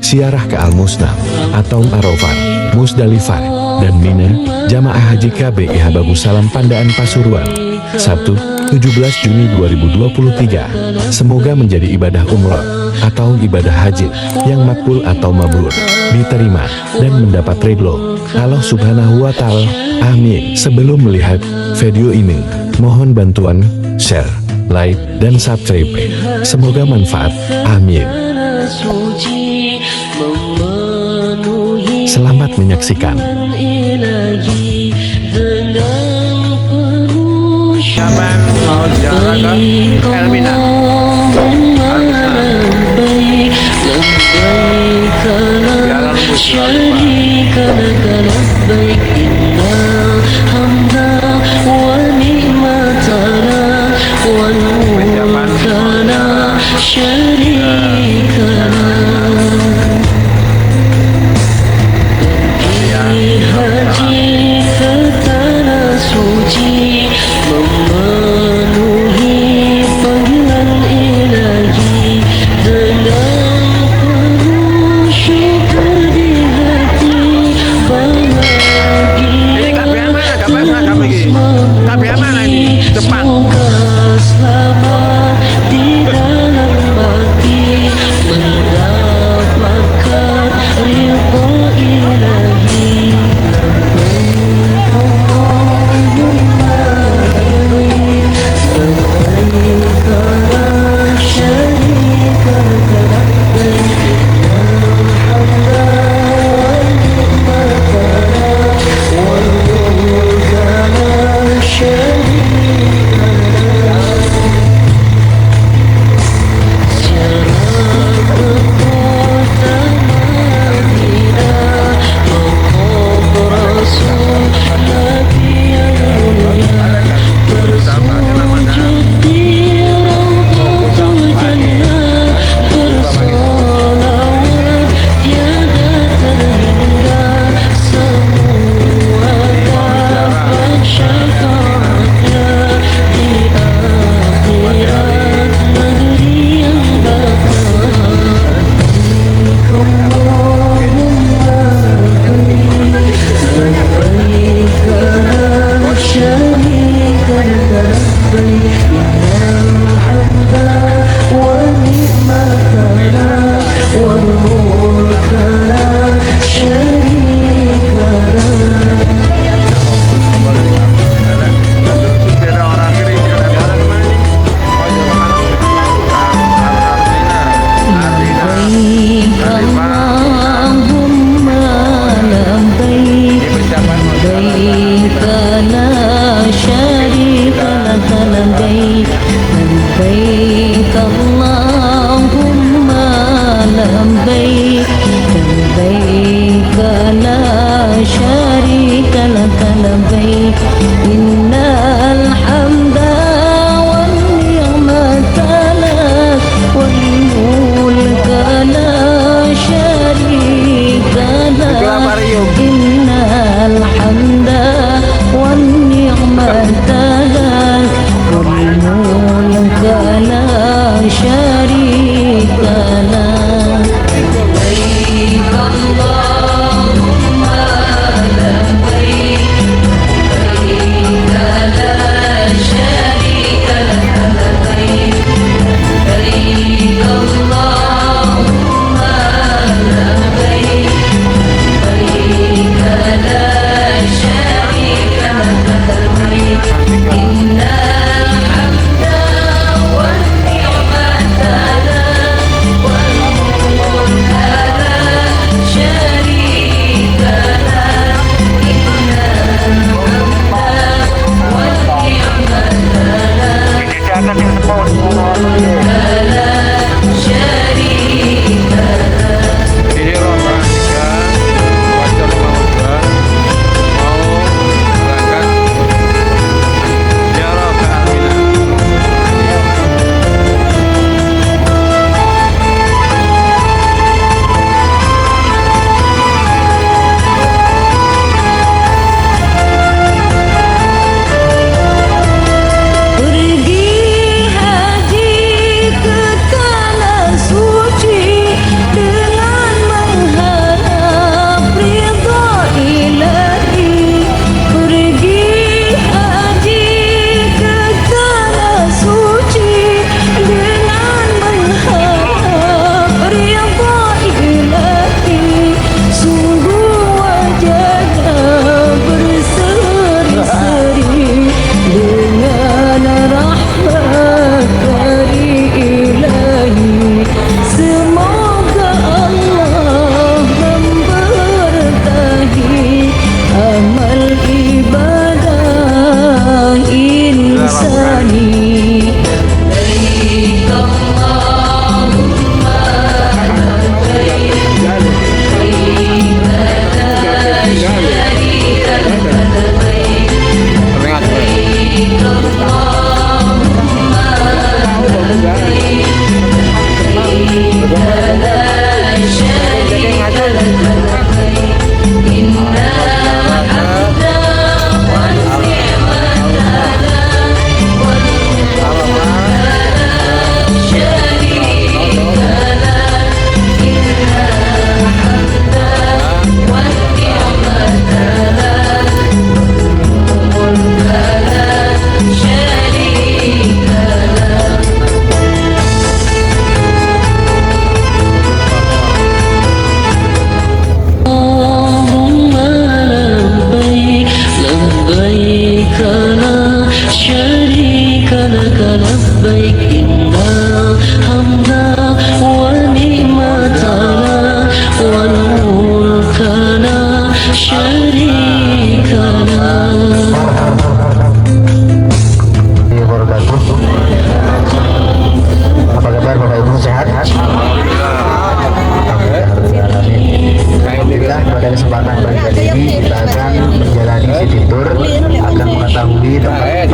ziarah ke Al-Musnah atau Arafat, Musdalifah, dan Mina, Jamaah Haji KBIH Bagus Salam Pandaan Pasuruan, Sabtu, 17 Juni 2023. Semoga menjadi ibadah umroh atau ibadah haji yang makbul atau mabrur, diterima dan mendapat ridho Allah Subhanahu wa Ta'ala. Amin. Sebelum melihat video ini, mohon bantuan share, like, dan subscribe. Semoga manfaat. Amin. Selamat menyaksikan. Kapan mau ziarah ke Elmina?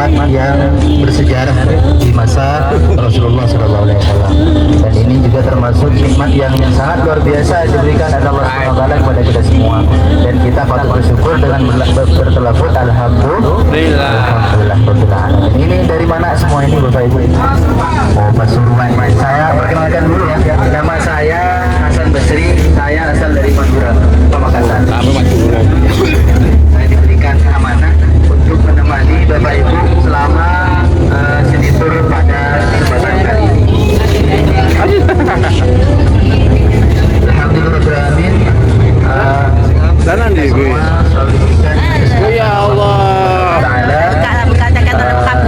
nikmat yang bersejarah di masa Rasulullah SAW. Dan ini juga termasuk nikmat yang sangat luar biasa diberikan oleh Allah SWT kepada kita semua. Dan kita patut bersyukur dengan bertelafut alhamdulillah. Ini dari mana semua ini Bapak Ibu? Oh, Pasuruan. Saya perkenalkan dulu ya. Nama saya Hasan Basri. Saya asal dari Madura, Pamekasan. Saya diberikan amanah untuk menemani Bapak Ibu selama seni tur pada kesempatan kali ini. Alhamdulillahirrahmanirrahim. Dalam di gue. Ya Allah.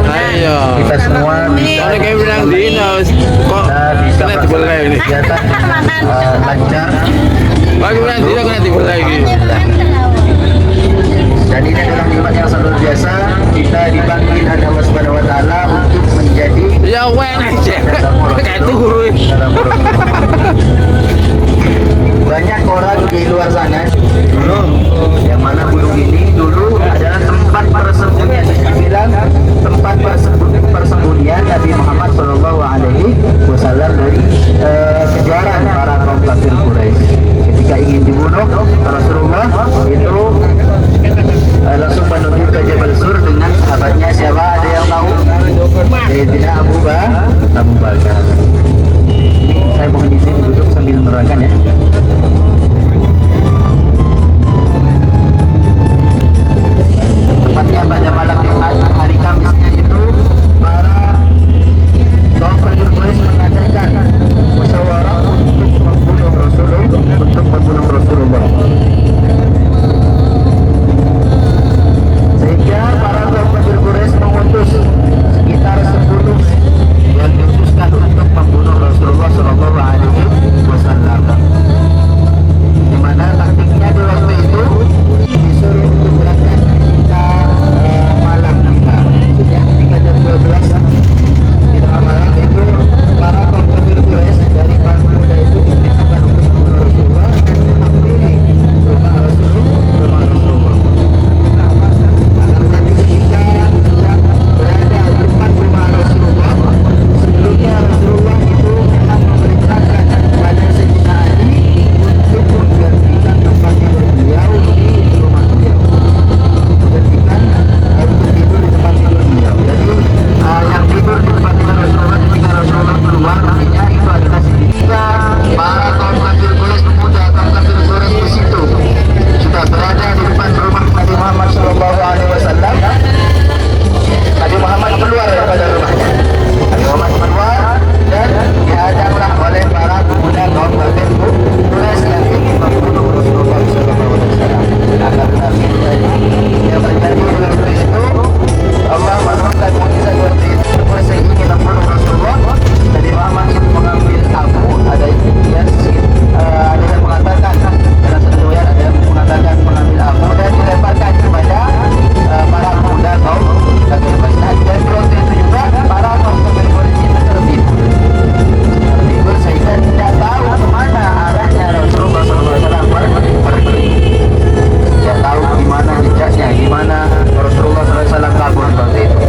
Ayo. Kita semua bisa. Kalau kayak bilang dinos, kok kena dibelai ini? Lancar. Bagi bilang dinos kena dibelai ini. Dan ini adalah nikmat yang sangat luar biasa. Kita dipanggil oleh Allah Subhanahu Wa Taala untuk menjadi Ya wen aja. Kayak turu. banyak orang di luar sana dulu, yang mana gunung ini dulu adalah tempat persembunyian, dibilang tempat persembunyian Nabi Muhammad Shallallahu Alaihi Wasallam dari kejaran para kaum kafir Quraisy. Ketika ingin dibunuh Rasulullah itu langsung menuju ke Jabal Sur dengan sahabatnya. Siapa, ada yang tahu? Sayyidina Abu Bakar. Saya mohon izin duduk sambil menerangkan ya. Tepatnya pada malam Jumat hari Kamisnya itu para kaum kafir Quraisy mengadakan musyawarah untuk membunuh Rasulullah. Sehingga para kaum kafir Quraisy mengutus sekitar 10 yang diutuskan untuk membunuh Rasulullah Shallallahu Alaihi Wasallam. Di mana taktiknya di waktu itu disuruh untuk berangkat ketika malam kita, sudah ketika jam 12 di tengah malam itu para kaum kafir Quraisy dari para pemuda itu diperintahkan untuk membunuh Rasulullah dan menghampiri rumah Rasulullah. Tapi ketika sedang berada di depan rumah Rasulullah, sebelumnya Rasulullah itu memang memerintahkan kepada Sayyidina Ali untuk menggantikan tempat tidur beliau di rumah beliau, menggantikan untuk tidur di tempat tidur beliau. Jadi yang tidur di tempat tidur Rasulullah ketika Rasulullah keluar, artinya itu adalah ketika para kaum kafir Quraisy, pemuda kaum kafir Quraisy di situ sudah berada di depan rumah Nabi Muhammad Shallallahu Alaihi Wasallam. Nabi Muhammad keluar daripada rumahnya. Nabi Muhammad keluar dan dihadanglah oleh para pemuda kaum kafir Quraisy yang ingin membunuh Rasulullah Sallallahu Alaihi Wasallam. Karena yang terjadi dalam Quraisy itu, Allah menurunkan mukjizat waktu itu. Quraisy ingin membunuh Rasulullah. Nabi Muhammad itu mengambil abu, ada yang mengatakan dalam satu riwayat, ada yang mengatakan mengambil abu dan dilemparkan kepada para pemuda kaum kafir Quraisy. Dan waktu itu juga para kaum kafir Quraisy itu tertidur sehingga tidak tahu kemana arahnya Rasulullah SAW pergi. Tidak tahu di mana jejaknya, di mana Rasulullah SAW kabur waktu itu.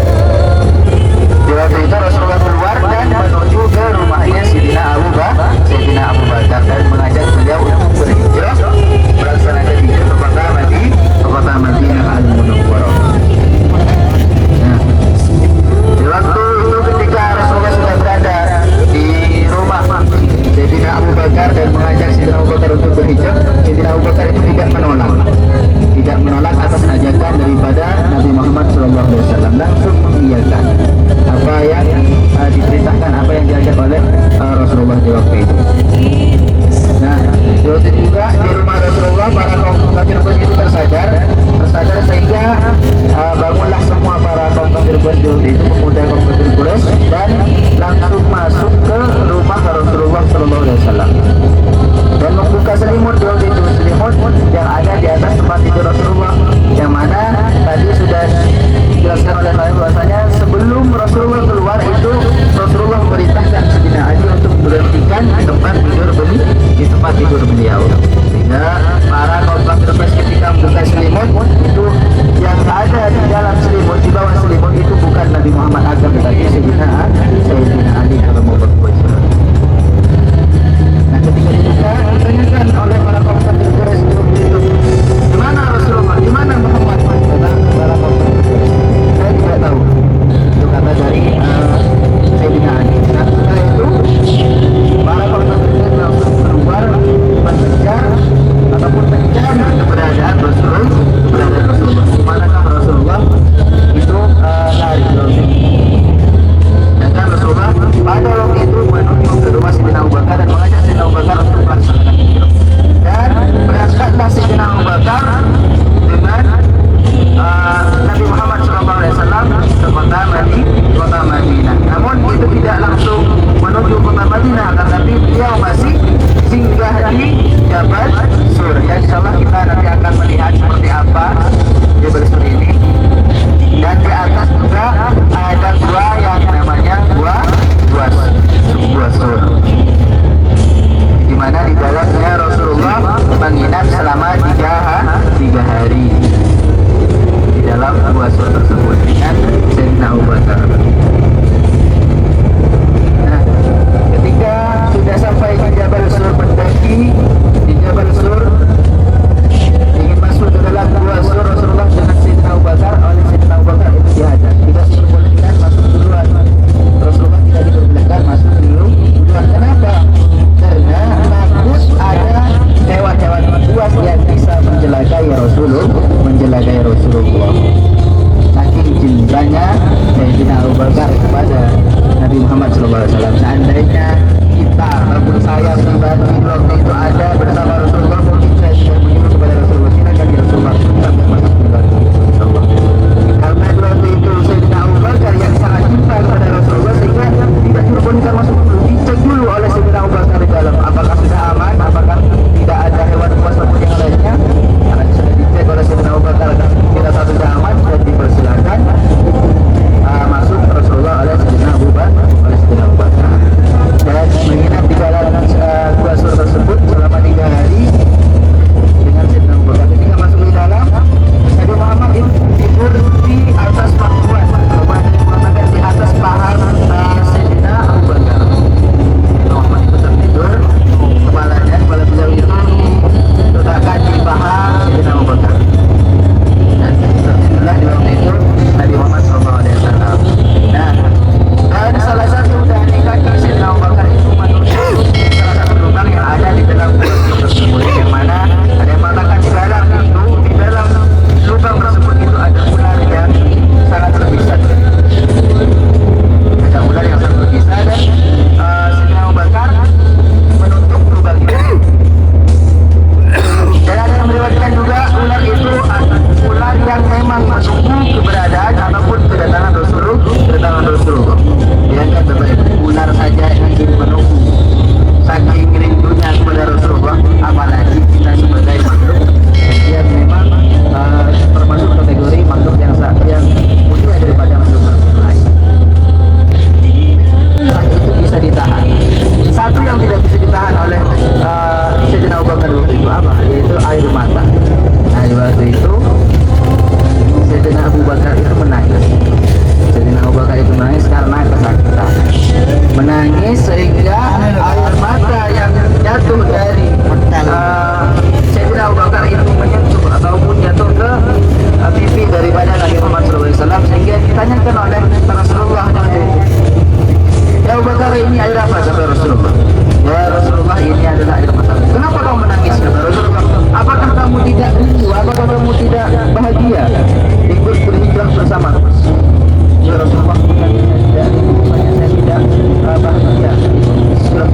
Di waktu itu Rasulullah keluar dan menuju ke rumahnya Sayyidina Abu Bakar dan mengajak beliau untuk berhijrah, melaksanakan hijrah ke kota Madinah Al-Munawwarah. Di waktu itu ketika Rasulullah sudah berada di rumah Sayyidina Abu Bakar dan mengajak Sayyidina Abu Bakar untuk berhijrah, Sayyidina Abu Bakar itu tidak menolak atas ajakan daripada Nabi Muhammad SAW, langsung mengiyakan apa yang diperintahkan, apa yang diajak oleh Rasulullah di waktu itu. Nah, di waktu itu juga di rumah Rasulullah para kaum kafir Quraisy itu tersadar sehingga bangunlah semua para kaum kafir Quraisy di waktu itu, pemuda kaum kafir Quraisy, dan langsung masuk ke rumah Rasulullah SAW dan membuka selimut. Di waktu itu selimut yang ada di atas tempat tidur Rasulullah, yang mana tadi sudah dijelaskan oleh saya bahwasanya sebelum Rasulullah keluar itu Rasulullah memerintahkan Sayyidina Ali untuk berhentikan di tempat tidur beliau, sehingga para kaum kafir Quraisy ketika membuka selimut itu, yang ada di dalam selimut, di bawah selimut itu bukan yaitu apa? Yaitu air mata. Nah waktu itu Sayyidina Abu Bakar itu menangis. Sayyidina Abu Bakar itu menangis karena kesakitan. Menangis sehingga air mata yang jatuh dari Sayyidina Abu Bakar itu menyentuh ataupun jatuh ke pipi daripada Nabi Muhammad SAW, sehingga ditanyakan oleh Rasulullah nanti, ya Abu Bakar, ini air apa? Kata Rasulullah. Ya Rasulullah, ini adalah air mata. Kenapa kau menangis? Kata Rasulullah. Apakah kamu tidak rindu? Apakah kamu tidak bahagia ikut berhijrah bersama? Ya Rasulullah, bukan saya tidak rindu, saya tidak bahagia ikut berhijrah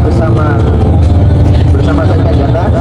bersama saja kata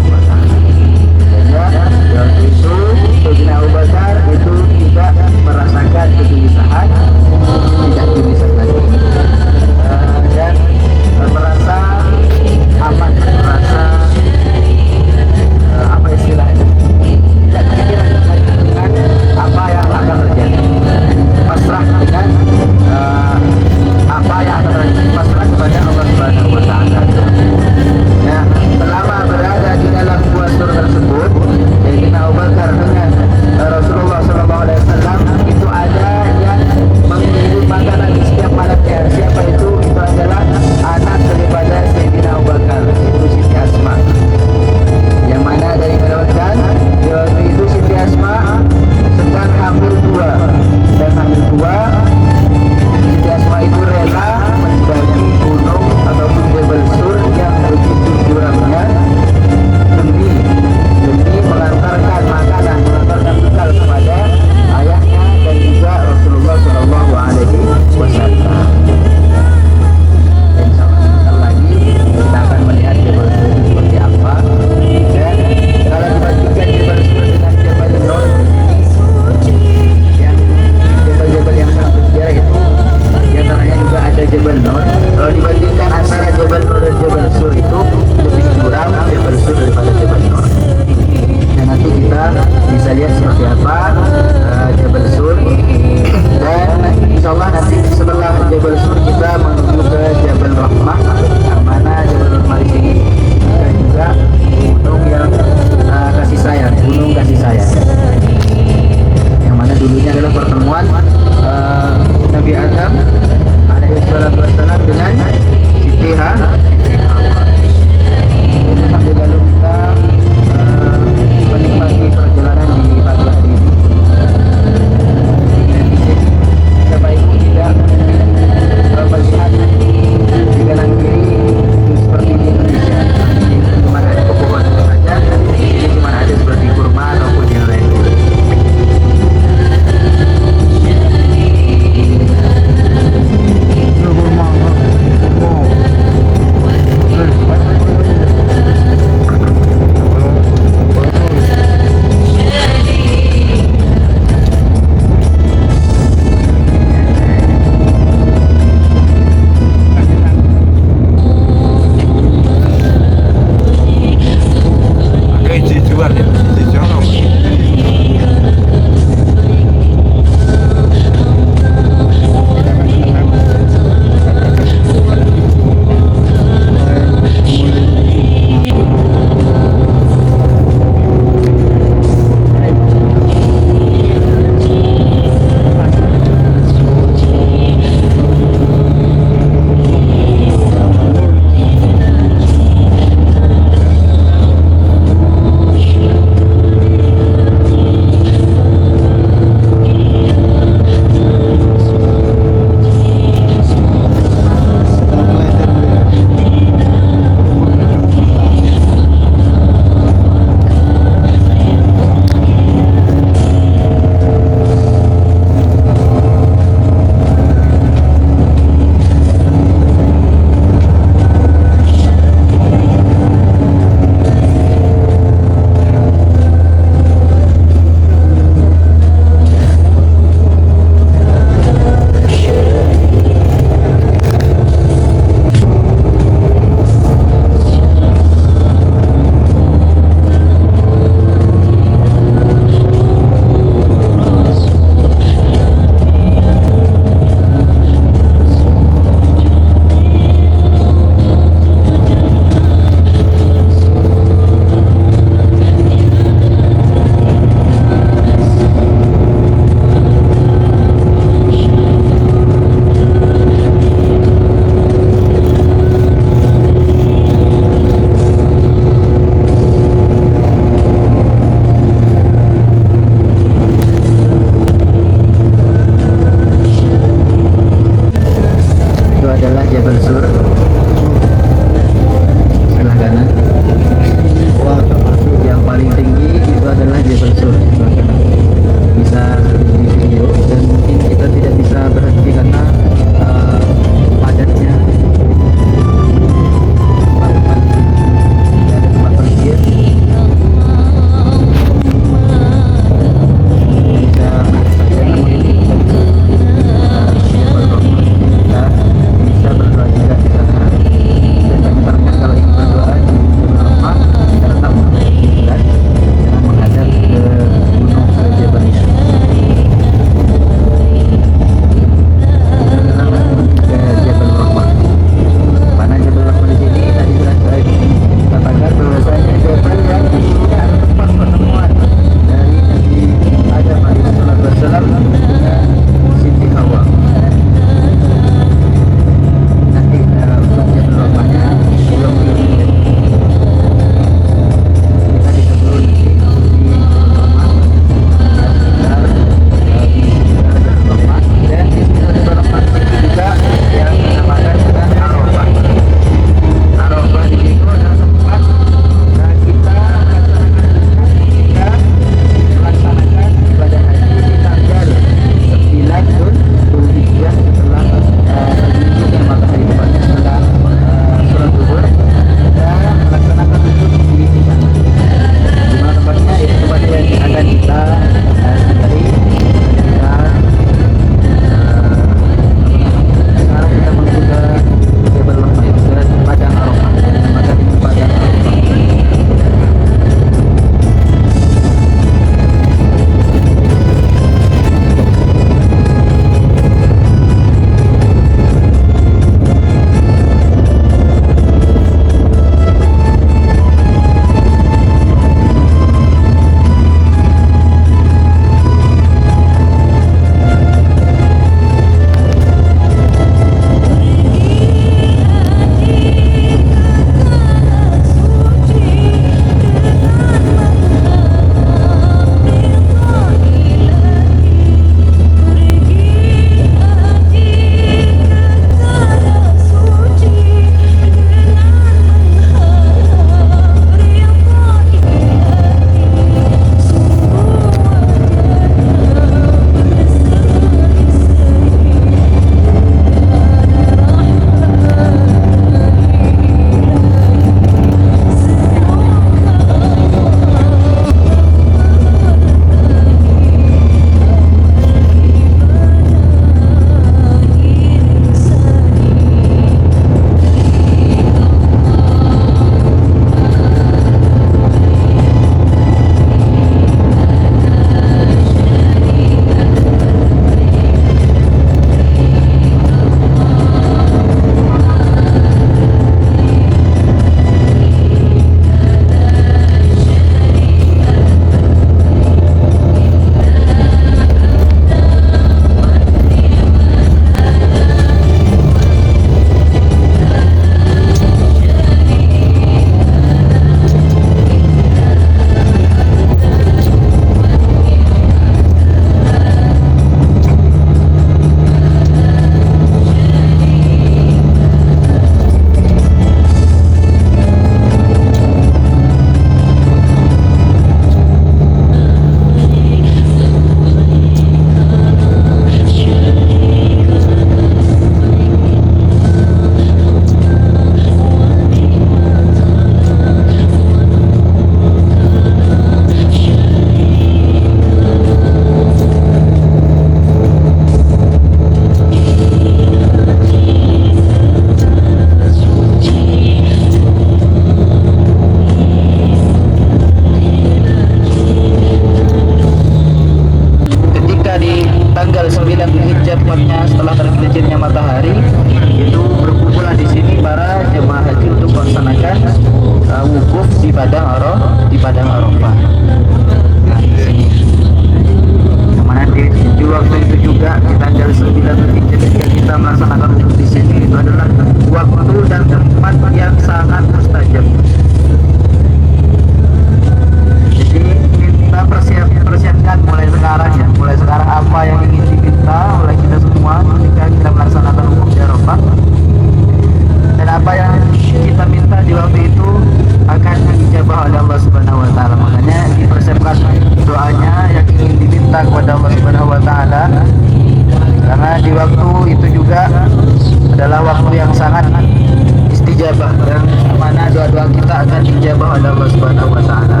doa kita akan dijabah oleh Allah Subhanahu wa taala.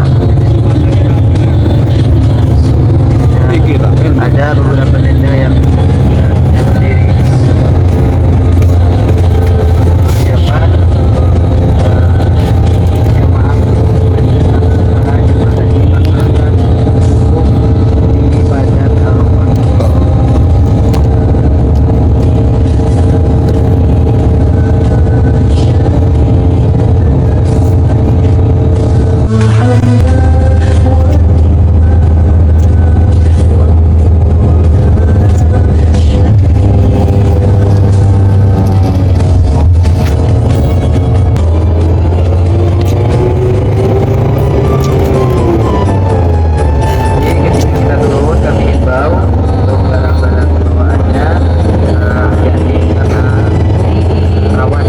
Ada beberapa denda yang berdiri. Siapa? Jemaah di Badar Arafah. Kita turun, kami himbau untuk barang-barang bawaannya, yakni karena rawan.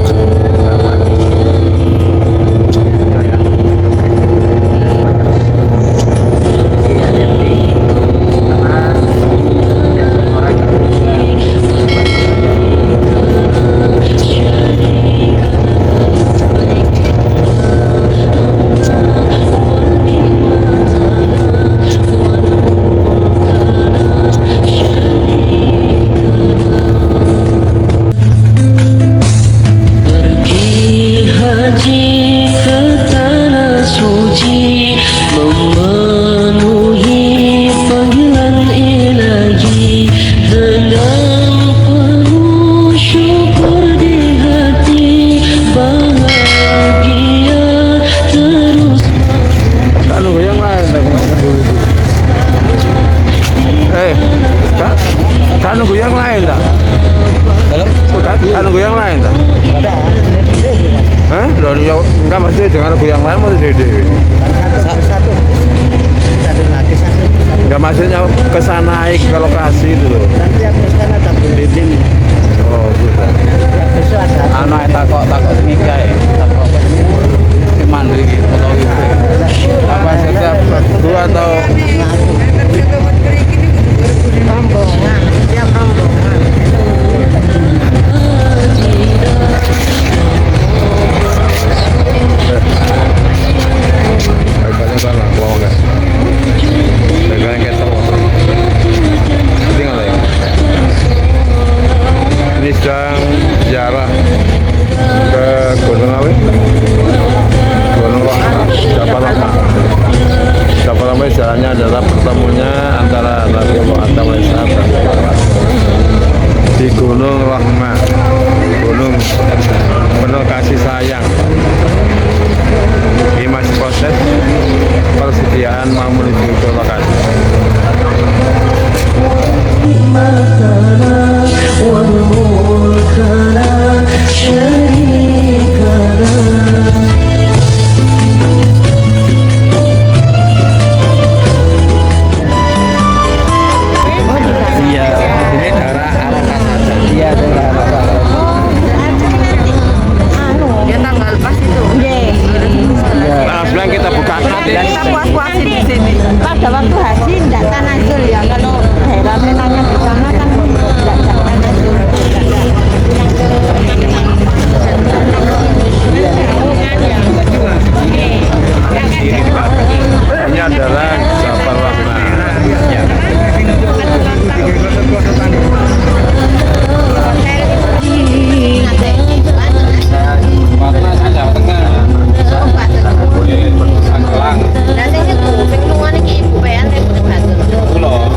Pergi haji ke tanah suci, memenuhi panggilan ilahi dengan penuh syukur di hati, bahagia terus. Anu goyang lain tak dulu. Anu goyang lain tak? Anu goyang lain tak? Hah? Loh, enggak maksudnya dengan goyang lain mau jadi. Satu lagi satu. Enggak maksudnya ke sana naik ke lokasi itu loh. Nanti yang ke sana tak bimbing. Oh, gitu. Besok ada. Anu takok nikah takok iman iki foto iki. Apa setiap dua atau Rombongan, tiap rombongan. Baiknya sana, mau enggak? Baiknya ketok. Tinggal ya. Ini sedang ziarah ke Gunung Awi, Gunung Japalama. Japalama jalannya adalah pertemunya antara Nabi Muhammad SAW di Gunung Rahmah, gunung penuh kasih sayang. Ini masih proses persediaan mau menuju ke lokasi. Iya, ini daerah Arafah saja. Iya, daerah Ya tanggal pas itu. Nah, sekarang kita buka nanti. Kita puas-puasin di sini. Pada waktu haji tidak tanazul ya, kalau heran menanya di sana kan tidak tanazul. Ini adalah Japal Rahmah. Warna Jawa Tengah. Angkelang. Nanti itu pengungan ini ibu bayan ibu batu. Kulo.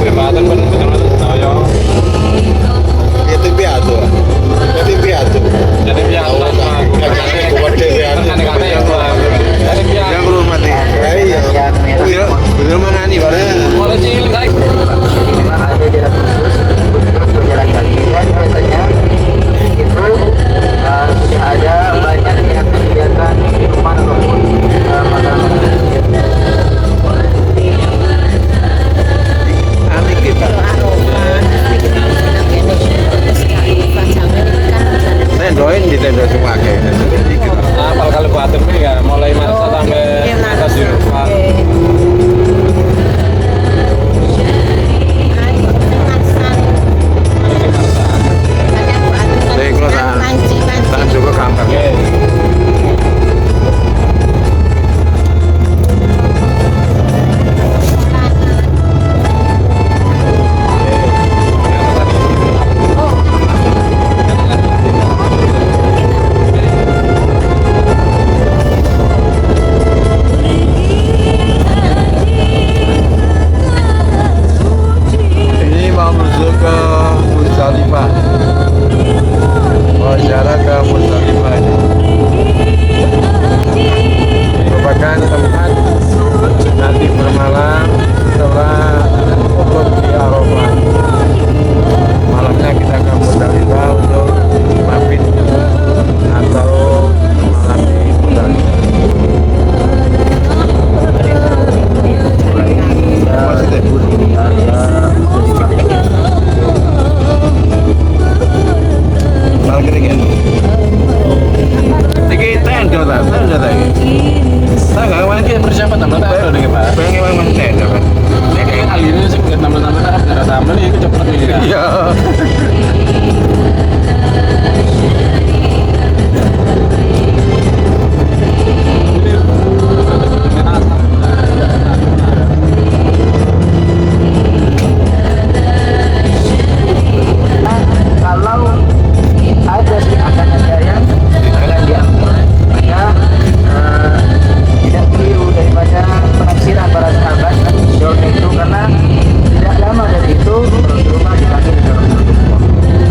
Kebaten bener-bener saya. Itu piatu. Jadi piatu. Jadi biasa. Kane-kane ya. Jadi biasa. Yang belum mati. Iya. Bener mana nih, Pak? Mulai cilik guys. memang ada jalan khusus untuk berjalan kaki dan biasanya itu sudah ada banyak yang menyediakan minuman ataupun makanan. Antik kita. Tendoin di tenda semua kayaknya. Apal kali buatin ini ya, mulai Maret sampai atas Eropa. Jadi kalau tak juga gampang ya. coklat ini ya. Iya. Kalau ada sih akan ada yang diambil, maka tidak keliru daripada penafsiran para sahabat jawab itu, karena tidak lama dari itu Rasulullah dipanggil oleh Rasulullah.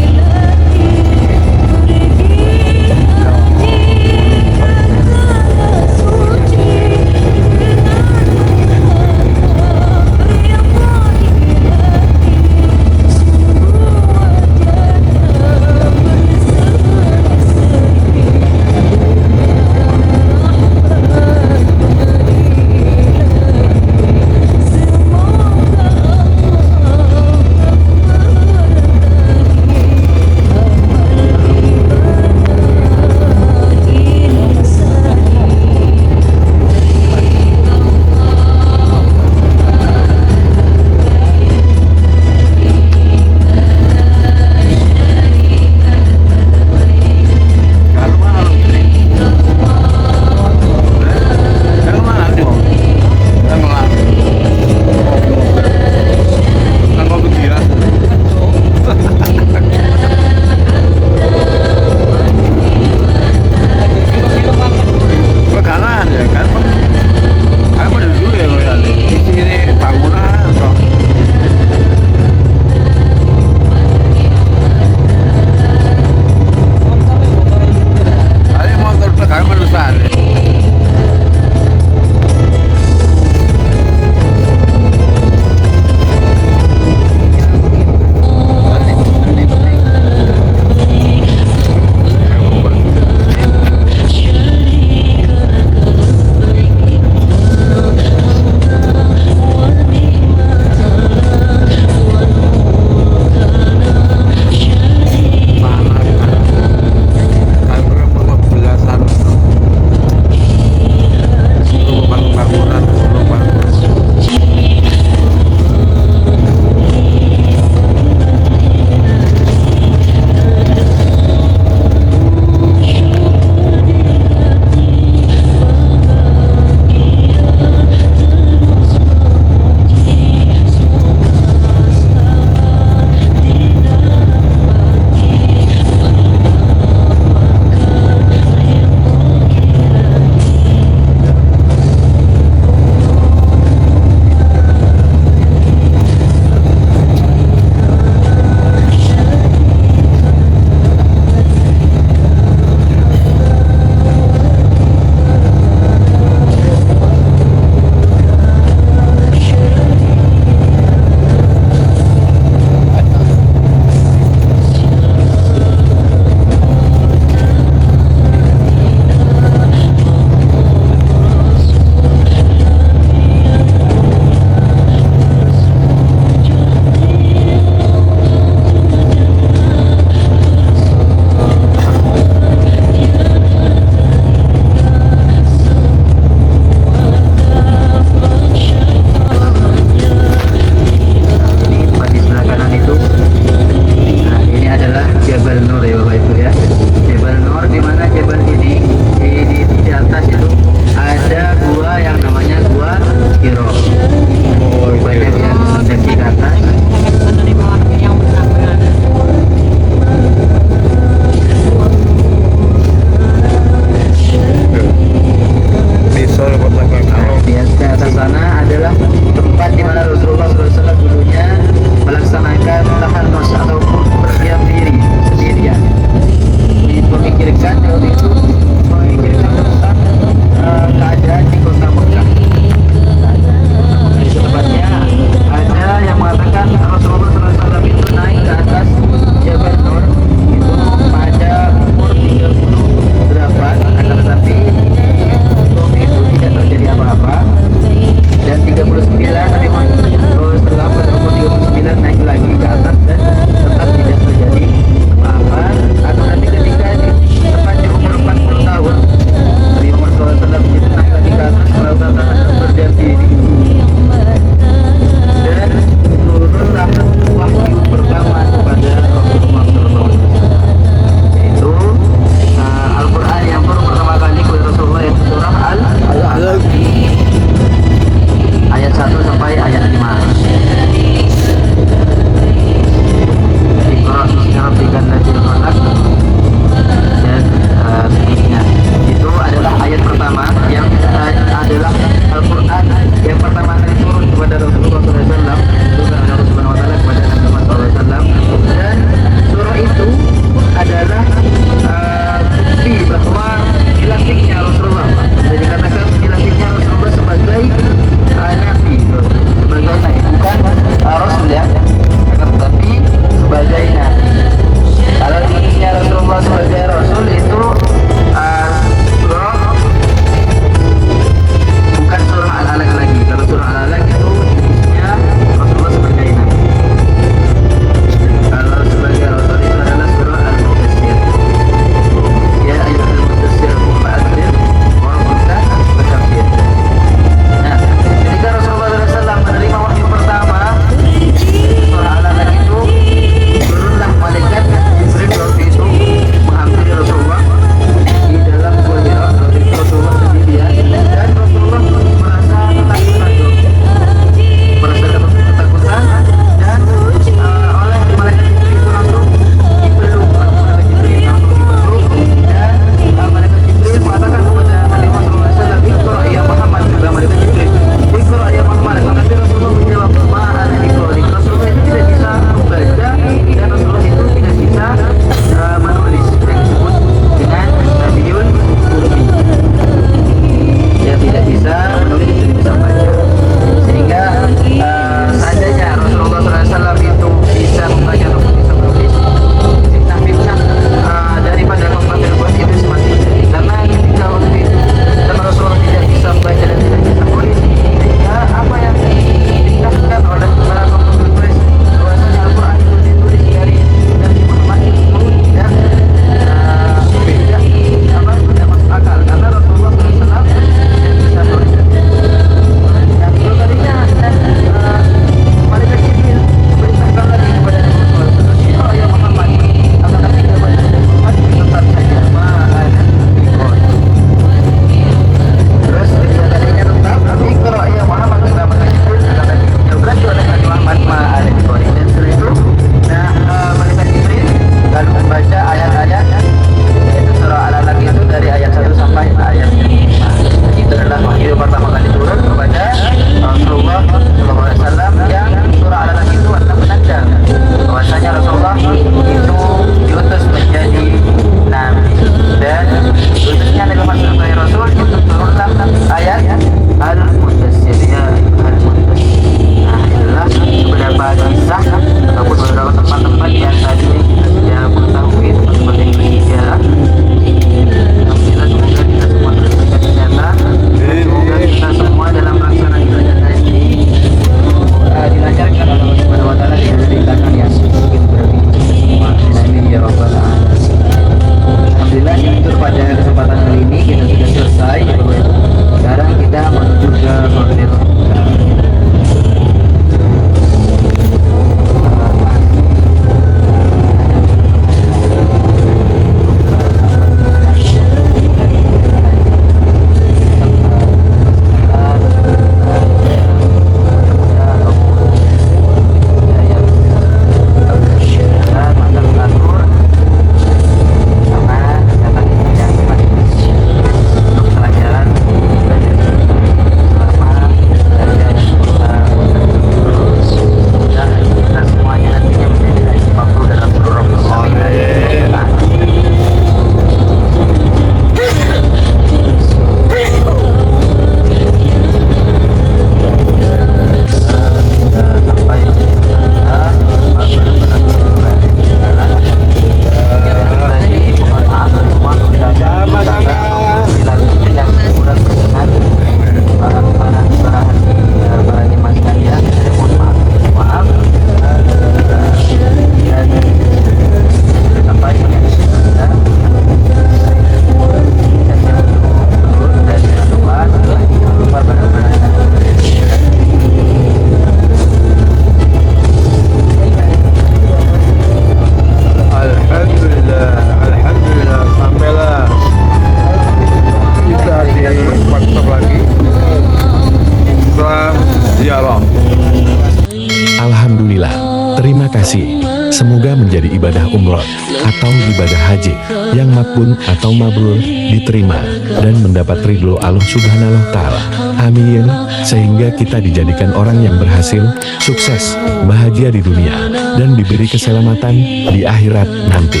Alhamdulillah, terima kasih. Semoga menjadi ibadah umroh atau ibadah haji yang makbul atau mabrur diterima dan mendapat ridho Allah Subhanahu wa Ta'ala. Amin. Sehingga kita dijadikan orang yang berhasil, sukses, bahagia di dunia dan diberi keselamatan di akhirat nanti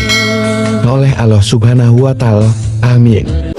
oleh Allah Subhanahu wa Ta'ala. Amin.